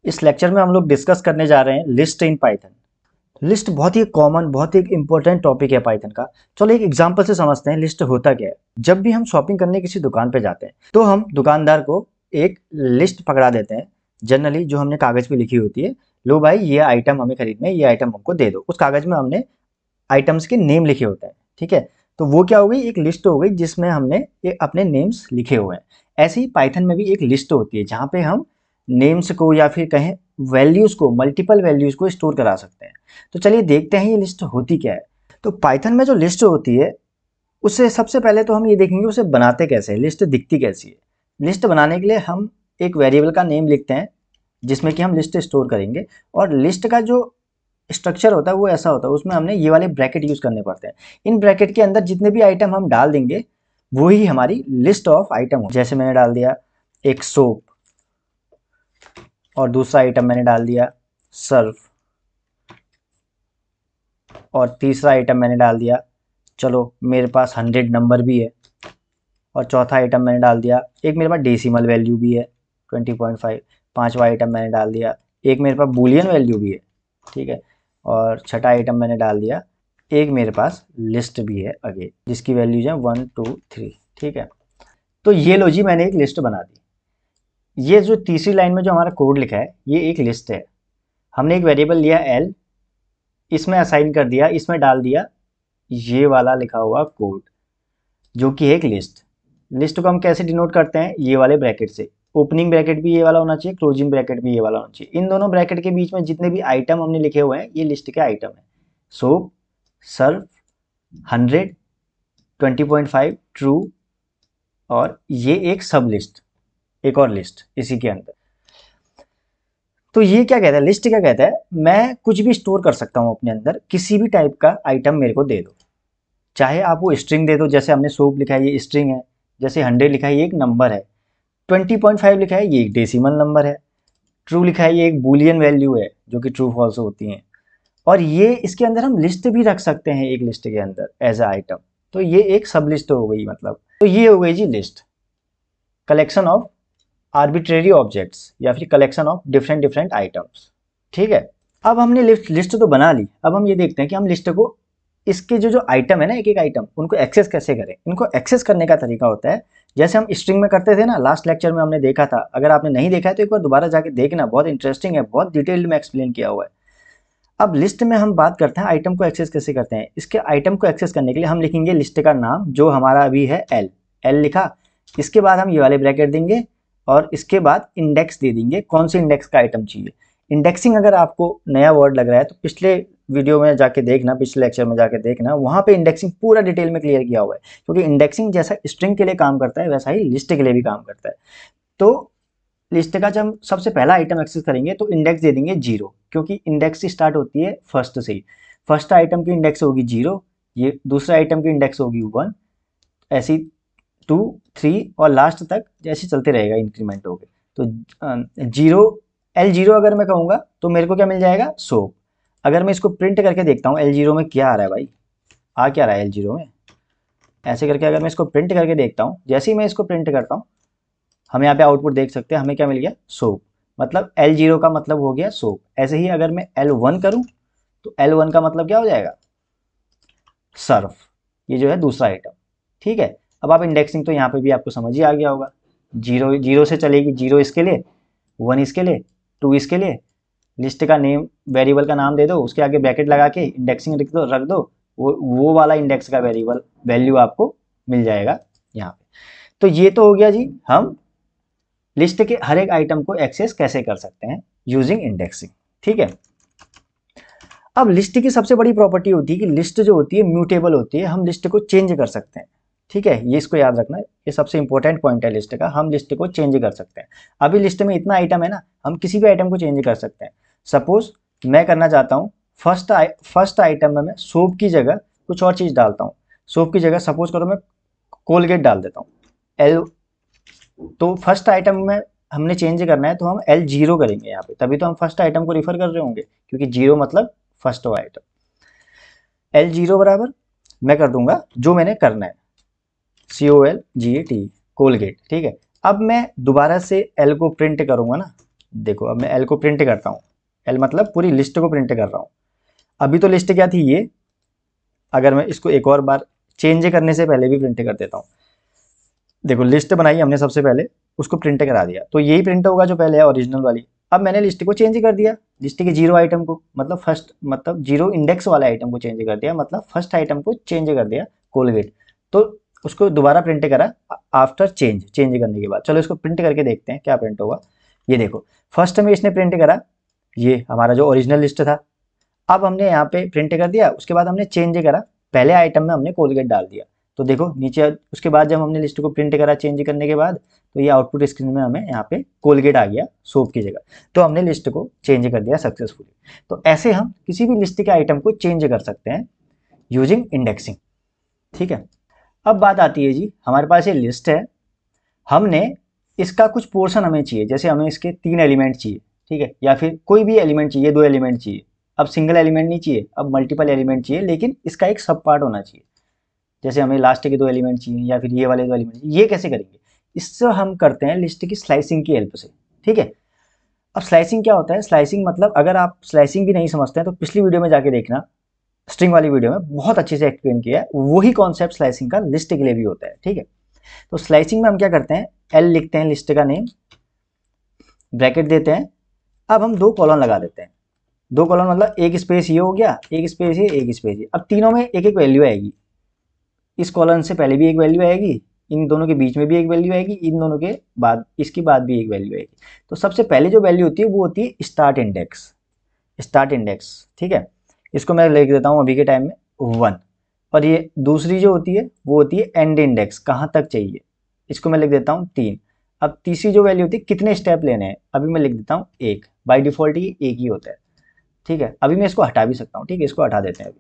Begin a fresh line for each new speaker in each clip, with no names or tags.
इस लेक्चर में हम लोग डिस्कस करने जा रहे हैं लिस्ट इन पाइथन। लिस्ट बहुत ही कॉमन, बहुत ही इंपॉर्टेंट टॉपिक है पाइथन का। चलो एक एग्जांपल से समझते हैं लिस्ट होता क्या है। जब भी हम शॉपिंग करने किसी दुकान पे जाते हैं तो हम दुकानदार को एक लिस्ट पकड़ा देते हैं, जनरली जो हमने कागज पे लिखी होती है। लो भाई, ये आइटम हमें खरीदना है, ये आइटम हमको दे दो। उस कागज में हमने आइटम्स के नेम लिखे होते हैं, ठीक है। तो वो क्या हो गई, एक लिस्ट हो गई जिसमें हमने अपने नेम्स लिखे हुए हैं। ऐसे ही पाइथन में भी एक लिस्ट होती है जहाँ पे हम नेम्स को या फिर कहें वैल्यूज को, मल्टीपल वैल्यूज को स्टोर करा सकते हैं। तो चलिए देखते हैं ये लिस्ट होती क्या है। तो पाइथन में जो लिस्ट होती है उससे सबसे पहले तो हम ये देखेंगे उसे बनाते कैसे हैं, लिस्ट दिखती कैसी है। लिस्ट बनाने के लिए हम एक वेरिएबल का नेम लिखते हैं जिसमें कि हम लिस्ट स्टोर करेंगे। और लिस्ट का जो स्ट्रक्चर होता है वो ऐसा होता है, उसमें हमने ये वाले ब्रैकेट यूज करने पड़ते हैं। इन ब्रैकेट के अंदर जितने भी आइटम हम डाल देंगे वही हमारी लिस्ट ऑफ आइटम हो। जैसे मैंने डाल दिया एक सोप, और दूसरा आइटम मैंने डाल दिया सर्फ, और तीसरा आइटम मैंने डाल दिया, चलो मेरे पास 100 नंबर भी है, और चौथा आइटम मैंने डाल दिया, एक मेरे पास डेसिमल वैल्यू भी है 20.5, पांचवा आइटम मैंने डाल दिया, एक मेरे पास बूलियन वैल्यू भी है, ठीक है। और छठा आइटम मैंने डाल दिया, एक मेरे पास लिस्ट भी है आगे जिसकी वैल्यूज है 1 2 3, ठीक है। तो ये लो जी, मैंने एक लिस्ट बना दी। ये जो तीसरी लाइन में जो हमारा कोड लिखा है ये एक लिस्ट है। हमने एक वेरिएबल लिया एल, इसमें असाइन कर दिया, इसमें डाल दिया ये वाला लिखा हुआ कोड जो कि है एक लिस्ट। लिस्ट को हम कैसे डिनोट करते हैं, ये वाले ब्रैकेट से। ओपनिंग ब्रैकेट भी ये वाला होना चाहिए, क्लोजिंग ब्रैकेट भी ये वाला होना चाहिए। इन दोनों ब्रैकेट के बीच में जितने भी आइटम हमने लिखे हुए हैं ये लिस्ट के आइटम है। सोप, सर्फ, 100, 20.5, ट्रू, और ये एक सब लिस्ट, एक और लिस्ट इसी के अंदर। तो ये क्या कहता है, लिस्ट क्या कहता है, मैं कुछ भी स्टोर कर सकता हूँ अपने अंदर, किसी भी टाइप का आइटम मेरे को दे दो। चाहे आप वो स्ट्रिंग दे दो, जैसे हमने सोप लिखा है ये स्ट्रिंग है, जैसे 100 लिखा है ये एक नंबर है, 20.5 लिखा है ये एक डेसिमल नंबर है, ट्रू लिखा है ये एक बूलियन वैल्यू है जो कि ट्रू फॉल्स होती हैं। और ये इसके अंदर हम लिस्ट भी रख सकते हैं एक लिस्ट के अंदर एज अ आइटम। तो ये एक सब लिस्ट हो गई, मतलब तो ये हो गई जी list, collection of arbitrary objects या फिर collection of different different items, ठीक है। अब हमने लिस्ट तो बना ली, अब हम ये देखते हैं कि हम लिस्ट को, इसके जो जो आइटम है ना, एक एक आइटम, उनको एक्सेस कैसे करें। इनको एक्सेस करने का तरीका होता है जैसे हम स्ट्रिंग में करते थे ना, लास्ट लेक्चर में हमने देखा था। अगर आपने नहीं देखा है तो एक बार दोबारा जाके देखना, बहुत इंटरेस्टिंग है, बहुत डिटेल्ड में एक्सप्लेन किया हुआ है। अब लिस्ट में हम बात करते हैं आइटम को एक्सेस कैसे करते हैं। इसके आइटम को एक्सेस करने के लिए हम लिखेंगे लिस्ट का नाम जो हमारा अभी है एल, एल लिखा, इसके बाद हम ये वाले ब्रैकेट देंगे और इसके बाद इंडेक्स दे देंगे, कौन से इंडेक्स का आइटम चाहिए। इंडेक्सिंग अगर आपको नया वर्ड लग रहा है तो पिछले वीडियो में जाके देखना, पिछले लेक्चर में जाके देखना, वहाँ पे इंडेक्सिंग पूरा डिटेल में क्लियर किया हुआ है। क्योंकि इंडेक्सिंग जैसा स्ट्रिंग के लिए काम करता है वैसा ही लिस्ट के लिए भी काम करता है। तो लिस्ट का जब हम सबसे पहला आइटम एक्सेस करेंगे तो इंडेक्स दे देंगे 0, क्योंकि इंडेक्स स्टार्ट होती है फर्स्ट से ही। फर्स्ट आइटम की इंडेक्स होगी 0, ये दूसरे आइटम की इंडेक्स होगी 1, ऐसी 2 3 और लास्ट तक जैसे चलते रहेगा इंक्रीमेंट हो गए। तो 0 L0 अगर मैं कहूँगा तो मेरे को क्या मिल जाएगा, सोप। अगर मैं इसको प्रिंट करके देखता हूँ L0 में क्या आ रहा है भाई, आ क्या रहा है L0 में, ऐसे करके अगर मैं इसको प्रिंट करके देखता हूँ, जैसे ही मैं इसको प्रिंट करता हूँ हम यहाँ पे आउटपुट देख सकते हैं, हमें क्या मिल गया, सोप। मतलब L0 का मतलब हो गया सोप। ऐसे ही अगर मैं L1 करूँ तो L1 का मतलब क्या हो जाएगा, सर्फ, ये जो है दूसरा आइटम, ठीक है। अब आप इंडेक्सिंग तो यहाँ पे भी आपको समझ ही आ गया होगा। 0 से चलेगी, 0 इसके लिए, 1 इसके लिए, 2 इसके लिए। लिस्ट का नेम, वेरिएबल का नाम दे दो, उसके आगे ब्रैकेट लगा के इंडेक्सिंग रख दो, वो वाला इंडेक्स का वेरिएबल वैल्यू आपको मिल जाएगा यहाँ पे। तो ये तो हो गया जी हम लिस्ट के हर एक आइटम को एक्सेस कैसे कर सकते हैं यूजिंग इंडेक्सिंग, ठीक है। अब लिस्ट की सबसे बड़ी प्रॉपर्टी होती है कि लिस्ट जो होती है म्यूटेबल होती है, हम लिस्ट को चेंज कर सकते हैं, ठीक है। ये इसको याद रखना, ये सबसे इंपॉर्टेंट पॉइंट है लिस्ट का, हम लिस्ट को चेंज कर सकते हैं। अभी लिस्ट में इतना आइटम है ना, हम किसी भी आइटम को चेंज कर सकते हैं। सपोज मैं करना चाहता हूँ फर्स्ट आइटम में मैं सोप की जगह कुछ और चीज़ डालता हूँ। सोप की जगह सपोज करो मैं कोलगेट डाल देता हूँ, एल। तो फर्स्ट आइटम में हमने चेंज करना है तो हम L0 करेंगे यहाँ पे, तभी तो हम फर्स्ट आइटम को रिफर कर रहे होंगे, क्योंकि 0 मतलब फर्स्ट आइटम। L0 बराबर मैं कर दूंगा जो मैंने करना है, COLGAT, कोलगेट, ठीक है। अब मैं दोबारा से L को प्रिंट करूंगा ना, देखो अब मैं एल को प्रिंट करता हूँ, एल मतलब पूरी लिस्ट को प्रिंट कर रहा हूँ। अभी तो लिस्ट क्या थी ये, अगर मैं इसको एक और बार चेंज करने से पहले भी प्रिंट कर देता हूँ। देखो लिस्ट बनाई हमने सबसे पहले, उसको प्रिंट करा दिया, तो यही प्रिंट होगा जो पहले है ओरिजिनल वाली। अब मैंने लिस्ट को चेंज कर दिया, लिस्ट के 0 आइटम को, मतलब फर्स्ट, मतलब 0 इंडेक्स वाले आइटम को चेंज कर दिया, मतलब फर्स्ट आइटम को चेंज कर दिया कोलगेट। तो उसको दोबारा प्रिंट करा आफ्टर चेंज करने के बाद। चलो इसको प्रिंट करके देखते हैं क्या प्रिंट होगा। ये देखो फर्स्ट में इसने प्रिंट करा, ये हमारा जो ओरिजिनल लिस्ट था। अब हमने यहाँ पे प्रिंट कर दिया, उसके बाद हमने चेंज करा, पहले आइटम में हमने कोलगेट डाल दिया। तो देखो नीचे उसके बाद जब हमने लिस्ट को प्रिंट करा चेंज करने के बाद, तो ये आउटपुट स्क्रीन में हमें यहाँ पे कोलगेट आ गया सोप की जगह। तो हमने लिस्ट को चेंज कर दिया सक्सेसफुली। तो ऐसे हम किसी भी लिस्ट के आइटम को चेंज कर सकते हैं यूजिंग इंडेक्सिंग। ठीक है, अब बात आती है जी, हमारे पास ये लिस्ट है, हमने इसका कुछ पोर्शन हमें चाहिए, जैसे हमें इसके 3 एलिमेंट चाहिए, ठीक है, या फिर कोई भी एलिमेंट चाहिए, 2 एलिमेंट चाहिए। अब सिंगल एलिमेंट नहीं चाहिए, अब मल्टीपल एलिमेंट चाहिए, लेकिन इसका एक सब पार्ट होना चाहिए। जैसे हमें लास्ट के 2 एलिमेंट चाहिए या फिर ये वाले 2 एलिमेंट चाहिए। ये कैसे करेंगे, इससे हम करते हैं लिस्ट की स्लाइसिंग की हेल्प से। ठीक है, अब स्लाइसिंग क्या होता है, स्लाइसिंग मतलब अगर आप स्लाइसिंग भी नहीं समझते हैं तो पिछली वीडियो में जाके देखना, स्ट्रिंग वाली वीडियो में बहुत अच्छे से एक्सप्लेन किया है। वही कॉन्सेप्ट स्लाइसिंग का लिस्ट के लिए भी होता है। ठीक है, तो स्लाइसिंग में हम क्या करते हैं, एल लिखते हैं लिस्ट का नेम, ब्रैकेट देते हैं, अब हम 2 कॉलन लगा देते हैं। 2 कॉलन मतलब एक स्पेस ये हो गया, एक स्पेस ये, एक स्पेस ये। अब तीनों में एक एक वैल्यू आएगी, इस कॉलन से पहले भी एक वैल्यू आएगी, इन दोनों के बीच में भी एक वैल्यू आएगी, इन दोनों के बाद, इसके बाद भी एक वैल्यू आएगी। तो सबसे पहले जो वैल्यू होती है वो होती है स्टार्ट इंडेक्स, स्टार्ट इंडेक्स। ठीक है, इसको मैं लिख देता हूँ अभी के टाइम में 1। और ये दूसरी जो होती है वो होती है एंड इंडेक्स, कहाँ तक चाहिए, इसको मैं लिख देता हूँ 3। अब तीसरी जो वैल्यू होती है कितने स्टेप लेने हैं, अभी मैं लिख देता हूँ 1। बाय डिफॉल्ट ये एक ही होता है। ठीक है, अभी मैं इसको हटा भी सकता हूँ। ठीक है, इसको हटा देते हैं अभी।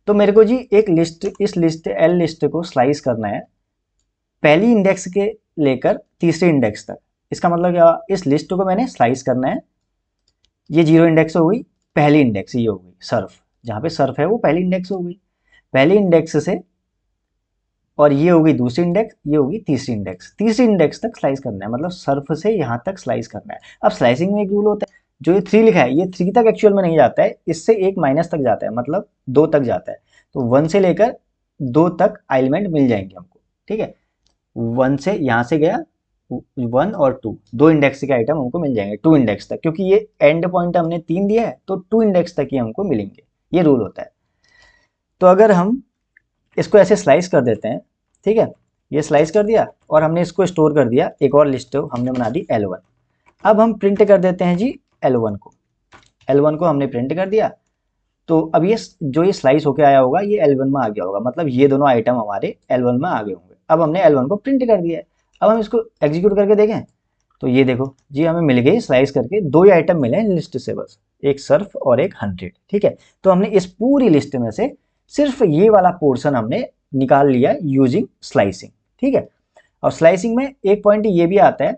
तो मेरे को जी एक लिस्ट, इस लिस्ट एल लिस्ट को स्लाइस करना है पहली इंडेक्स के लेकर तीसरे इंडेक्स तक। इसका मतलब क्या, इस लिस्ट को मैंने स्लाइस करना है, ये 0 इंडेक्स हो गई, पहली इंडेक्स ये हो गई सर्फ, जहाँ पे सर्फ है वो पहली इंडेक्स हो गई, पहली इंडेक्स से, और ये हो गई दूसरी इंडेक्स, ये होगी तीसरी इंडेक्स, तीसरी इंडेक्स तक स्लाइस करना है, मतलब सर्फ से यहाँ तक स्लाइस करना है। अब स्लाइसिंग में एक रूल होता है, जो ये 3 लिखा है ये 3 तक एक्चुअल में नहीं जाता है, इससे एक माइनस तक जाता है, मतलब 2 तक जाता है। तो 1 से लेकर 2 तक एलिमेंट मिल जाएंगे हमको। ठीक है, 1 से यहाँ से गया 1 और 2, 2 इंडेक्स के आइटम हमको मिल जाएंगे 2 इंडेक्स तक, क्योंकि ये एंड पॉइंट हमने 3 दिया है तो 2 इंडेक्स तक ही हमको मिलेंगे, ये रूल होता है। तो अगर हम इसको ऐसे स्लाइस कर देते हैं, ठीक है, ये स्लाइस कर दिया और हमने इसको स्टोर कर दिया, एक और लिस्ट हमने बना दी L1। अब हम प्रिंट कर देते हैं जी L1 को, L1 को हमने प्रिंट कर दिया। तो अब ये जो ये स्लाइस होके आया होगा ये L1 में आ गया होगा, मतलब ये दोनों आइटम हमारे L1 में आ गए होंगे। अब हमने L1 को प्रिंट कर दिया है, अब हम इसको एग्जीक्यूट करके देखें तो ये देखो जी हमें मिल गई स्लाइस करके 2 ही आइटम मिले हैं लिस्ट से, बस एक सर्फ और एक 100। ठीक है, तो हमने इस पूरी लिस्ट में से सिर्फ ये वाला पोर्शन हमने निकाल लिया यूजिंग स्लाइसिंग। ठीक है, और स्लाइसिंग में एक पॉइंट ये भी आता है,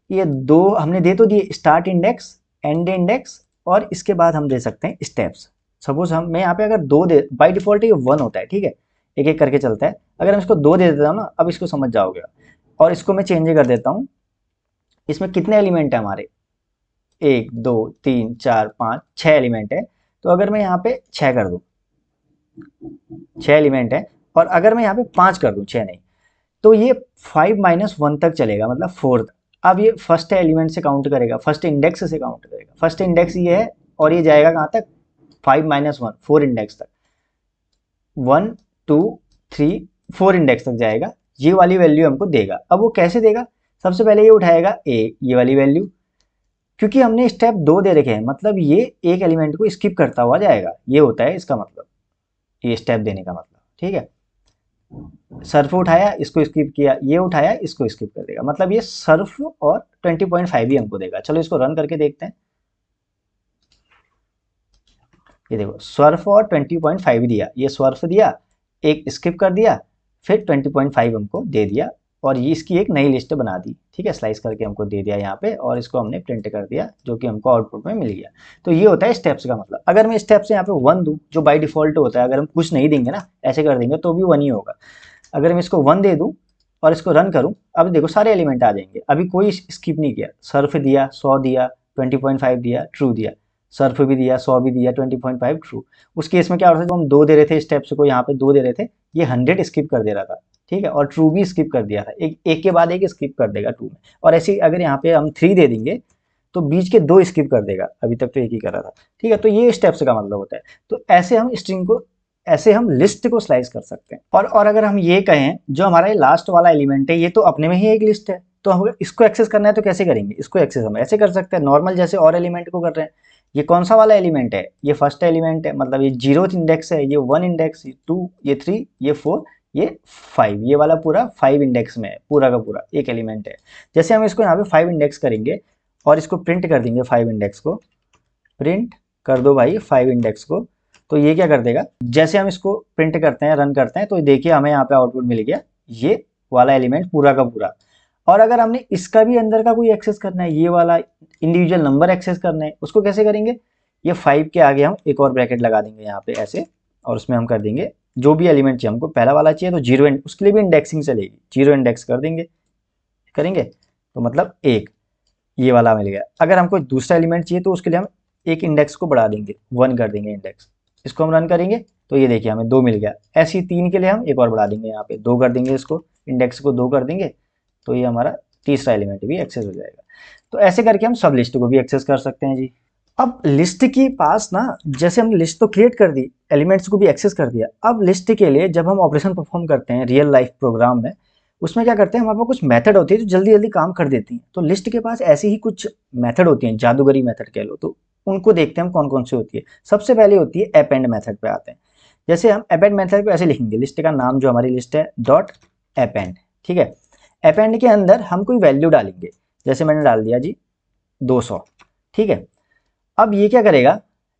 ये 2 हमने दे तो दिए, स्टार्ट इंडेक्स, एंड इंडेक्स, और इसके बाद हम दे सकते हैं स्टेप्स। सपोज हम, मैं यहाँ पे अगर 2 दे, बाय डिफॉल्ट ये 1 होता है। ठीक है, एक एक करके चलता है, अगर हम इसको 2 दे देता हूँ ना, अब इसको समझ जाओगे। और इसको मैं चेंज कर देता हूँ, इसमें कितने एलिमेंट है हमारे, 1 2 3 4 5 6 एलिमेंट है। तो अगर मैं यहाँ पे 6 कर दूँ, 6 एलिमेंट है, और अगर मैं यहाँ पे 5 कर दूँ, 6 नहीं, तो ये 5 - 1 तक चलेगा, मतलब 4 तक। अब ये फर्स्ट एलिमेंट से काउंट करेगा, फर्स्ट इंडेक्स से काउंट करेगा, फर्स्ट इंडेक्स ये है, और ये जाएगा कहाँ तक, 5 - 1 4 इंडेक्स तक, 1 2 3 4 इंडेक्स तक जाएगा, ये वाली वैल्यू हमको देगा। अब वो कैसे देगा, सबसे पहले ये उठाएगा ये वाली वैल्यू, क्योंकि हमने स्टेप 2 दे रखे हैं, मतलब ये एक एलिमेंट को स्किप करता हुआ जाएगा, ये होता है इसका मतलब, ये स्टेप देने का मतलब। ठीक है, सर्फ उठाया इसको स्किप किया, ये उठाया इसको स्किप कर देगा, मतलब ये सर्फ और 20.5 ही हमको देगा। चलो इसको रन करके देखते हैं, ये देखो सर्फ और 20.5 दिया, ये सर्फ दिया, एक स्किप कर दिया, फिर 20.5 हमको दे दिया, और ये इसकी एक नई लिस्ट बना दी। ठीक है, स्लाइस करके हमको दे दिया यहाँ पे, और इसको हमने प्रिंट कर दिया, जो कि हमको आउटपुट में मिल गया। तो ये होता है स्टेप्स का मतलब। अगर मैं स्टेप्स यहाँ पे 1 दूँ, जो बाय डिफॉल्ट होता है, अगर हम कुछ नहीं देंगे ना, ऐसे कर देंगे तो भी 1 ही होगा। अगर मैं इसको 1 दे दूँ और इसको रन करूं, अब देखो सारे एलिमेंट आ जाएंगे, अभी कोई स्किप नहीं किया। सर्फ दिया 100 दिया, 20.5 दिया, ट्रू दिया, सर्फ भी दिया 100 भी दिया, 20.5 ट्रू। उस केस में क्या हो रहा था, जो हम 2 दे रहे थे स्टेप्स को, यहाँ पे 2 दे रहे थे, ये 100 स्किप कर दे रहा था, ठीक है, और ट्रू भी स्किप कर दिया था, एक के बाद एक स्किप कर देगा ट्रू में। और ऐसे अगर यहाँ पे हम 3 दे देंगे तो बीच के 2 स्किप कर देगा, अभी तक तो एक ही कर रहा था, ठीक है। तो ये स्टेप्स का मतलब होता है। तो ऐसे हम स्ट्रिंग को, ऐसे हम लिस्ट को स्लाइस कर सकते हैं। और अगर हम ये कहें, जो हमारा ये लास्ट वाला एलिमेंट है ये तो अपने में ही एक लिस्ट है, तो हम इसको एक्सेस करना है तो कैसे करेंगे, इसको एक्सेस हम ऐसे कर सकते हैं नॉर्मल, जैसे और एलिमेंट को कर रहे हैं। ये कौन सा वाला एलिमेंट है, ये फर्स्ट एलिमेंट है, मतलब ये 0th इंडेक्स है, ये 1 इंडेक्स, ये 2, ये 3, ये 4, ये 5, ये वाला पूरा 5 इंडेक्स में है, पूरा का पूरा एक एलिमेंट है। जैसे हम इसको यहाँ पे 5 इंडेक्स करेंगे और इसको प्रिंट कर देंगे, 5 इंडेक्स को प्रिंट कर दो भाई 5 इंडेक्स को, तो ये क्या कर देगा, जैसे हम इसको प्रिंट करते हैं, रन करते हैं, तो देखिए हमें यहाँ पे आउटपुट मिल गया ये वाला एलिमेंट पूरा का पूरा। और अगर हमने इसका भी अंदर का कोई एक्सेस करना है, ये वाला इंडिविजुअल नंबर एक्सेस करना है, उसको कैसे करेंगे, ये 5 के आगे हम एक और ब्रैकेट लगा देंगे यहाँ पे ऐसे, और उसमें हम कर देंगे जो भी एलिमेंट चाहिए हमको, पहला वाला चाहिए तो 0, उसके लिए भी इंडेक्सिंग चलेगी, 0 इंडेक्स कर देंगे, करेंगे तो मतलब 1, ये वाला मिल गया। अगर हमको दूसरा एलिमेंट चाहिए तो उसके लिए हम एक इंडेक्स को बढ़ा देंगे, 1 कर देंगे इंडेक्स, इसको हम रन करेंगे तो ये देखिए हमें 2 मिल गया। ऐसे ही 3 के लिए हम एक और बढ़ा देंगे, यहाँ पे 2 कर देंगे, इसको इंडेक्स को 2 कर देंगे, तो ये हमारा तीसरा एलिमेंट भी एक्सेस हो जाएगा। तो ऐसे करके हम सब लिस्ट को भी एक्सेस कर सकते हैं जी। अब लिस्ट के पास ना, जैसे हमने लिस्ट तो क्रिएट कर दी, एलिमेंट्स को भी एक्सेस कर दिया, अब लिस्ट के लिए जब हम ऑपरेशन परफॉर्म करते हैं रियल लाइफ प्रोग्राम में, उसमें क्या करते हैं, हमारे पास कुछ मेथड होती है जो जल्दी जल्दी काम कर देती हैं। तो लिस्ट के पास ऐसी ही कुछ मेथड होती हैं, जादूगरी मेथड कह लो, तो उनको देखते हैं हम कौन कौन सी होती है। सबसे पहले होती है अपेंड मेथड पे आते हैं। जैसे हम अपेंड मेथड पे ऐसे लिखेंगे, लिस्ट का नाम जो हमारी लिस्ट है डॉट अपेंड, ठीक है। अपेंड के अंदर हम कोई वैल्यू डालेंगे, जैसे मैंने डाल दिया जी 200, ठीक है। अब ये क्या करेगा,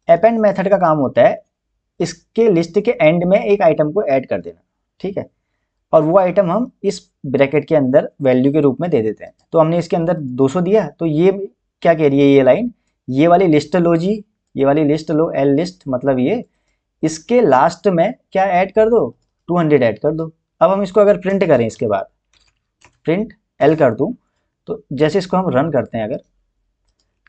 अपेंड मेथड का काम होता है इसके लिस्ट के एंड में एक आइटम को ऐड कर देना, ठीक है, और वो आइटम हम इस ब्रैकेट के अंदर वैल्यू के रूप में दे देते हैं। तो हमने इसके अंदर 200 दिया, तो ये क्या कह रही है ये लाइन, ये वाली लिस्ट लो जी, ये वाली लिस्ट लो, एल लिस्ट, मतलब ये इसके लास्ट में क्या ऐड कर दो, 200 ऐड कर दो। अब हम इसको अगर प्रिंट करें, इसके बाद प्रिंट एल कर दूं, तो जैसे इसको हम रन करते हैं अगर,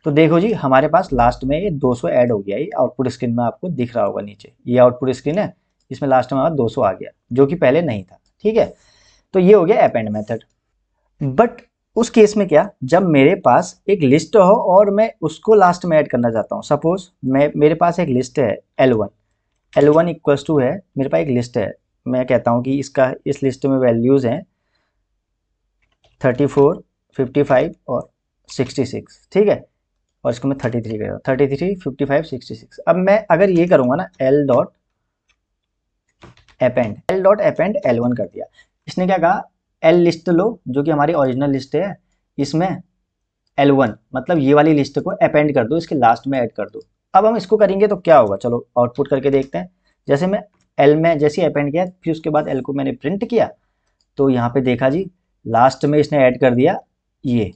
तो देखो जी हमारे पास लास्ट में ये 200 ऐड हो गया, ये आउटपुट स्क्रीन में आपको दिख रहा होगा नीचे, ये आउटपुट स्क्रीन है, इसमें लास्ट में हमारा 200 आ गया जो कि पहले नहीं था, ठीक है। तो ये हो गया अपेंड मेथड। बट उस केस में क्या, जब मेरे पास एक लिस्ट हो और मैं उसको लास्ट में ऐड करना चाहता हूँ, सपोज मेरे पास एक लिस्ट है L1 इक्वल्स टू है, मेरे पास एक लिस्ट है, मैं कहता हूँ कि इस लिस्ट में वैल्यूज़ हैं 34, 55 और 66, ठीक है, और इसको मैं 33 कर, 33, 55, 66। अब मैं अगर ये करूँगा ना, L डॉट अपेंड L1 कर दिया, इसने क्या कहा, L लिस्ट लो जो कि हमारी ओरिजिनल लिस्ट है, इसमें L1 मतलब ये वाली लिस्ट को अपेंड कर दो, इसके लास्ट में ऐड कर दो। अब हम इसको करेंगे तो क्या होगा, चलो आउटपुट करके देखते हैं। जैसे मैं L में जैसे अपेंड किया, फिर उसके बाद L को मैंने प्रिंट किया, तो यहाँ पे देखा जी लास्ट में इसने ऐड कर दिया ये,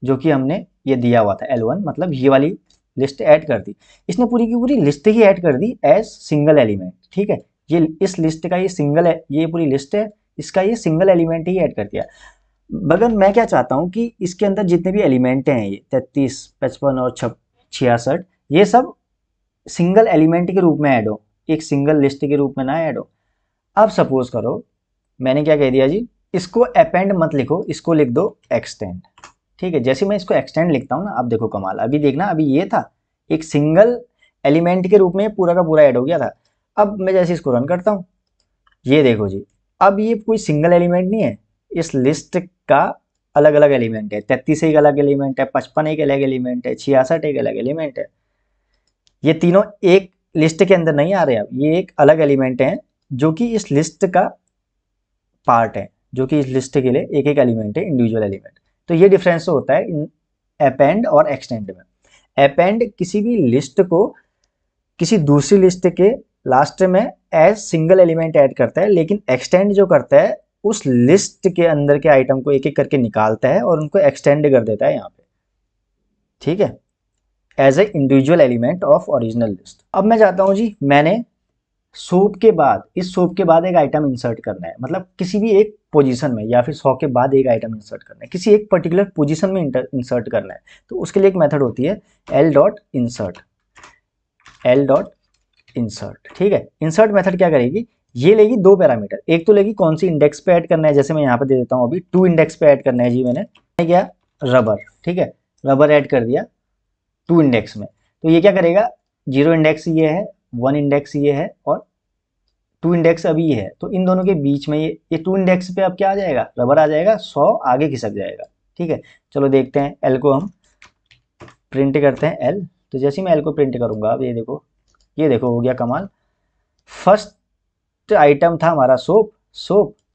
जो कि हमने ये दिया हुआ था L1, मतलब ये वाली लिस्ट ऐड कर दी, इसने पूरी की पूरी लिस्ट ही ऐड कर दी एज सिंगल एलिमेंट, ठीक है। ये इस लिस्ट का ये सिंगल है, ये पूरी लिस्ट है, इसका ये सिंगल एलिमेंट ही ऐड कर दिया। मगर मैं क्या चाहता हूँ कि इसके अंदर जितने भी एलिमेंट हैं, ये 33, 55 और 66, ये सब सिंगल एलिमेंट के रूप में ऐड हो, एक सिंगल लिस्ट के रूप में ना ऐड हो। अब सपोज करो मैंने क्या कह दिया जी, इसको अपेंड मत लिखो, इसको लिख दो एक्सटेंड, ठीक है। जैसे मैं इसको एक्सटेंड लिखता हूँ ना, अब देखो कमाल, अभी देखना, अभी ये था एक सिंगल एलिमेंट के रूप में पूरा का पूरा ऐड हो गया था। अब मैं जैसे इसको रन करता हूँ, ये देखो जी, अब ये कोई सिंगल एलिमेंट नहीं है, इस लिस्ट का अलग अलग एलिमेंट है, 33 एक अलग एलिमेंट है, 55 एक अलग एलिमेंट है, 66 एक अलग एलिमेंट है। ये तीनों एक लिस्ट के अंदर नहीं आ रहे, अब ये एक अलग एलिमेंट है जो कि इस लिस्ट का पार्ट है, जो कि इस लिस्ट के लिए एक एक एलिमेंट है, इंडिविजुअल एलिमेंट। तो ये डिफरेंस होता है इन अपेंड और एक्सटेंड में। अपेंड किसी भी लिस्ट को किसी दूसरी लिस्ट के लास्ट में एज सिंगल एलिमेंट ऐड करता है, लेकिन एक्सटेंड जो करता है उस लिस्ट के अंदर के आइटम को एक एक करके निकालता है और उनको एक्सटेंड कर देता है यहाँ पे, ठीक है, as a individual element of original list. अब मैं चाहता हूँ जी, मैंने सोप के बाद, इस सोप के बाद एक आइटम इंसर्ट करना है, मतलब किसी भी एक पोजीशन में या फिर 100 के बाद एक आइटम इंसर्ट करना है, किसी एक पर्टिकुलर पोजीशन में इंसर्ट करना है, तो उसके लिए एक मेथड होती है L dot insert. L dot insert, ठीक है। इंसर्ट मेथड क्या करेगी, ये लेगी दो पैरामीटर, एक तो लेगी कौन सी इंडेक्स पे ऐड करना है, जैसे मैं यहाँ पे दे देता हूँ, अभी 2 इंडेक्स पे ऐड करना है जी, मैंने क्या रबर, ठीक है, रबर ऐड कर दिया 2 इंडेक्स में, तो ये क्या करेगा, 0 इंडेक्स ये है, 1 इंडेक्स ये है और 2 इंडेक्स अभी ये है, तो इन दोनों के बीच में ये 2 इंडेक्स पे अब क्या आ जाएगा, रबर आ जाएगा, 100 आगे खिसक जाएगा, ठीक है। चलो देखते हैं, एल को हम प्रिंट करते हैं एल, तो जैसे ही मैं एल को प्रिंट करूंगा, अब ये देखो हो गया कमाल। फर्स्ट आइटम था हमारा सोप,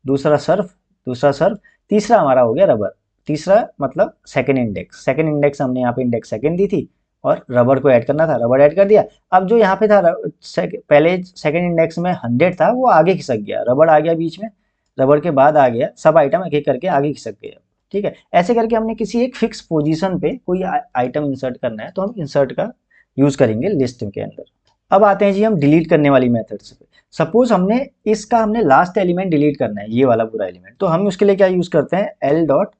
दूसरा सर्फ, तीसरा हमारा हो गया रबर, तीसरा मतलब सेकंड इंडेक्स हमने यहाँ पे इंडेक्स सेकंड दी थी और रबर को ऐड करना था, रबर ऐड कर दिया। अब जो यहाँ पे था पहले सेकंड इंडेक्स में 100 था, वो आगे खिसक गया, रबर आ गया बीच में, रबर के बाद आ गया, सब आइटम एक एक करके आगे खिसक गए, ठीक है। ऐसे करके हमने किसी एक फिक्स पोजीशन पे कोई आइटम इंसर्ट करना है, तो हम इंसर्ट का यूज करेंगे लिस्ट के अंदर। अब आते हैं जी हम डिलीट करने वाली मेथड्स पे। सपोज हमने लास्ट एलिमेंट डिलीट करना है, ये वाला पूरा एलिमेंट, तो हम उसके लिए क्या यूज करते हैं, एल डॉट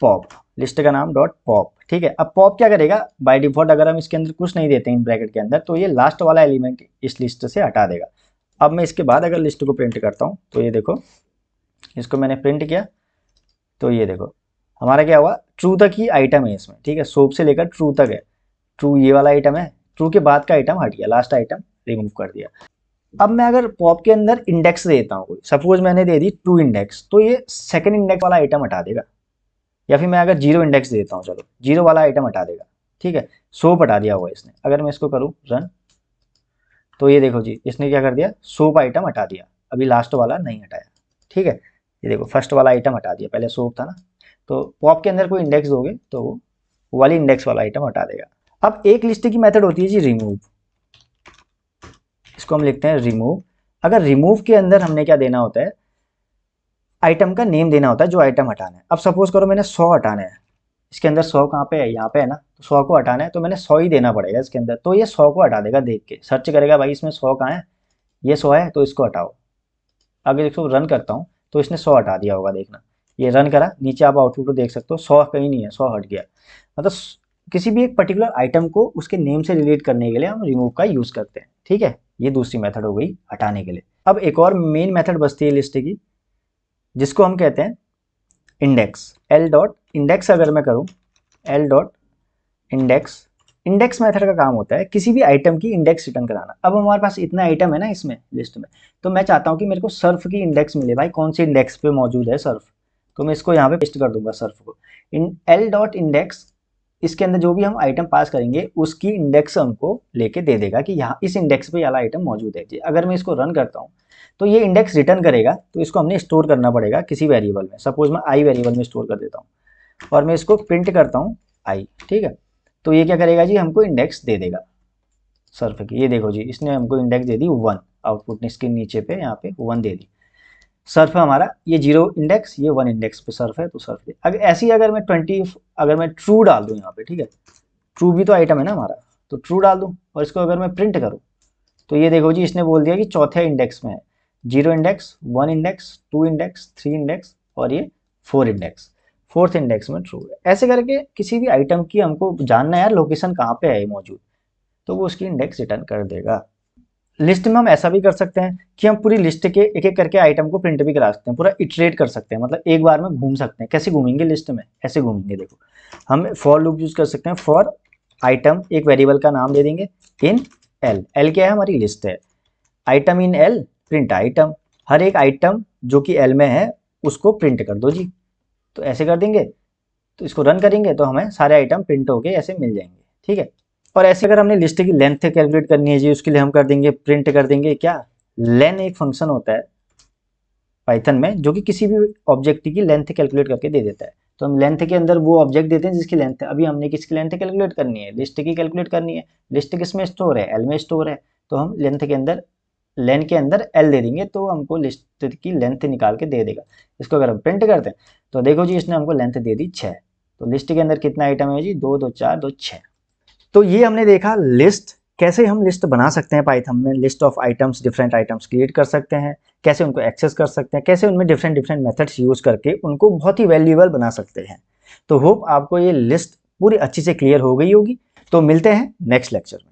पॉप, लिस्ट का नाम डॉट पॉप, ठीक है। अब पॉप क्या करेगा, बाय डिफॉल्ट अगर हम इसके अंदर कुछ नहीं देते इन ब्रैकेट के अंदर, तो ये लास्ट वाला एलिमेंट इस लिस्ट से हटा देगा। अब मैं इसके बाद अगर लिस्ट को प्रिंट करता हूँ, तो ये देखो, इसको मैंने प्रिंट किया, तो ये देखो हमारा क्या हुआ, ट्रू तक ही आइटम है इसमें, ठीक है, सोप से लेकर ट्रू तक है, ट्रू ये वाला आइटम है, ट्रू के बाद का आइटम हट गया, लास्ट आइटम रिमूव कर दिया। अब मैं अगर पॉप के अंदर इंडेक्स देता हूँ, सपोज मैंने दे दी 2 इंडेक्स, तो ये सेकंड इंडेक्स वाला आइटम हटा देगा, या फिर मैं अगर 0 इंडेक्स देता हूँ, चलो 0 वाला आइटम हटा देगा, ठीक है, सोप हटा दिया हुआ इसने। अगर मैं इसको करूँ रन, तो ये देखो जी, इसने क्या कर दिया, सोप आइटम हटा दिया, अभी लास्ट वाला नहीं हटाया, ठीक है। ये देखो फर्स्ट वाला आइटम हटा दिया, पहले सोप था ना, तो पॉप के अंदर कोई इंडेक्स दोगे तो वो वाली इंडेक्स वाला आइटम हटा देगा। अब एक लिस्ट की मेथड होती है जी रिमूव, इसको हम लिखते हैं रिमूव। अगर रिमूव के अंदर हमने क्या देना होता है, आइटम का नेम देना होता है जो आइटम हटाना है। अब सपोज करो मैंने 100 हटाना है, इसके अंदर 100 कहाँ पे है, यहाँ पे है ना, तो 100 को हटाना है, तो मैंने 100 ही देना पड़ेगा इसके अंदर, तो ये 100 को हटा देगा, देख के सर्च करेगा भाई इसमें 100 कहाँ है, ये 100 है तो इसको हटाओ। अगर इसको रन करता हूँ तो इसने 100 हटा दिया होगा, देखना ये रन करा, नीचे आप आउटपुट को देख सकते हो, 100 कहीं नहीं है, 100 हट गया। मतलब किसी भी एक पर्टिकुलर आइटम को उसके नेम से रिलेट करने के लिए हम रिमूव का यूज करते हैं, ठीक है। ये दूसरी मेथड हो गई हटाने के लिए। अब एक और मेन मेथड बचती है लिस्ट की, जिसको हम कहते हैं इंडेक्स। एल डॉट इंडेक्स अगर मैं करूं, एल डॉट इंडेक्स मेथड का काम होता है किसी भी आइटम की इंडेक्स रिटर्न कराना। अब हमारे पास इतना आइटम है ना इसमें लिस्ट में, तो मैं चाहता हूं कि मेरे को सर्फ की इंडेक्स मिले, भाई कौन सी इंडेक्स पे मौजूद है सर्फ, तो मैं इसको यहाँ पे पेस्ट कर दूंगा सर्फ को। एल डॉट इंडेक्स, इसके अंदर जो भी हम आइटम पास करेंगे उसकी इंडेक्स हमको लेके दे देगा कि यहाँ इस इंडेक्स पे वाला आइटम मौजूद है जी। अगर मैं इसको रन करता हूँ तो ये इंडेक्स रिटर्न करेगा, तो इसको हमने स्टोर करना पड़ेगा किसी वेरिएबल में। सपोज मैं आई वेरिएबल में स्टोर कर देता हूँ और मैं इसको प्रिंट करता हूँ आई, ठीक है, तो ये क्या करेगा जी, हमको इंडेक्स दे देगा सर्फ की। ये देखो जी, इसने हमको इंडेक्स दे दी 1, आउटपुट ने इसके नीचे पे यहाँ पे 1 दे दी। सर्फ है हमारा, ये 0 इंडेक्स, ये 1 इंडेक्स पे सर्फ है, तो सर्फ दे। अगर ऐसे ही अगर मैं 20 अगर मैं ट्रू डाल दूँ यहाँ पे, ठीक है, ट्रू भी तो आइटम है ना हमारा, तो ट्रू डाल दूँ और इसको अगर मैं प्रिंट करूँ, तो ये देखो जी, इसने बोल दिया कि चौथे इंडेक्स में है, 0 इंडेक्स, 1 इंडेक्स, 2 इंडेक्स, 3 इंडेक्स और ये 4 इंडेक्स, 4th इंडेक्स में ट्रू है। ऐसे करके किसी भी आइटम की हमको जानना है यार लोकेशन कहाँ पे है मौजूद, तो वो उसकी इंडेक्स रिटर्न कर देगा। लिस्ट में हम ऐसा भी कर सकते हैं कि हम पूरी लिस्ट के एक एक करके आइटम को प्रिंट भी करा सकते हैं, पूरा इटरेट कर सकते हैं, मतलब एक बार में घूम सकते हैं। कैसे घूमेंगे लिस्ट में, ऐसे घूमेंगे, देखो हम फॉर लूप यूज कर सकते हैं। फॉर आइटम, एक वेरिएबल का नाम दे देंगे इन एल, एल क्या है हमारी लिस्ट है, item in L, print item, हर एक आइटम जो कि एल में है उसको प्रिंट कर दो जी। तो ऐसे कर देंगे, तो इसको रन करेंगे तो हमें सारे आइटम प्रिंट होके ऐसे मिल जाएंगे, ठीक है। और ऐसे अगर हमने लिस्ट की लेंथ कैलकुलेट करनी है जी, उसके लिए हम कर देंगे प्रिंट कर देंगे क्या, लेन एक फंक्शन होता है पाइथन में जो कि किसी भी ऑब्जेक्ट की लेंथ कैलकुलेट करके दे देता है। तो हम लेंथ के अंदर वो ऑब्जेक्ट देते हैं जिसकी लेंथ है, अभी हमने किसकी लेंथ कैलकुलेट करनी है, लिस्ट की कैलकुलेट करनी है। लिस्ट किस में स्टोर है, एल में स्टोर है, तो हम लेंथ के अंदर, लेन के अंदर एल दे देंगे, तो हमको लिस्ट की लेंथ निकाल के दे देगा। इसको अगर हम प्रिंट करते हैं तो देखो जी, इसने हमको लेंथ दे दी 6। तो लिस्ट के अंदर कितना आइटम है जी, 2 2 4 2 6। तो ये हमने देखा लिस्ट कैसे हम लिस्ट बना सकते हैं पाइथन में, list of items, different items create कर सकते हैं, कैसे उनको एक्सेस कर सकते हैं, कैसे उनमें डिफरेंट डिफरेंट मेथड्स यूज़ करके उनको बहुत ही वैल्यूएबल बना सकते हैं। तो होप आपको ये लिस्ट पूरी अच्छी से क्लियर हो गई होगी। तो मिलते हैं नेक्स्ट लेक्चर में।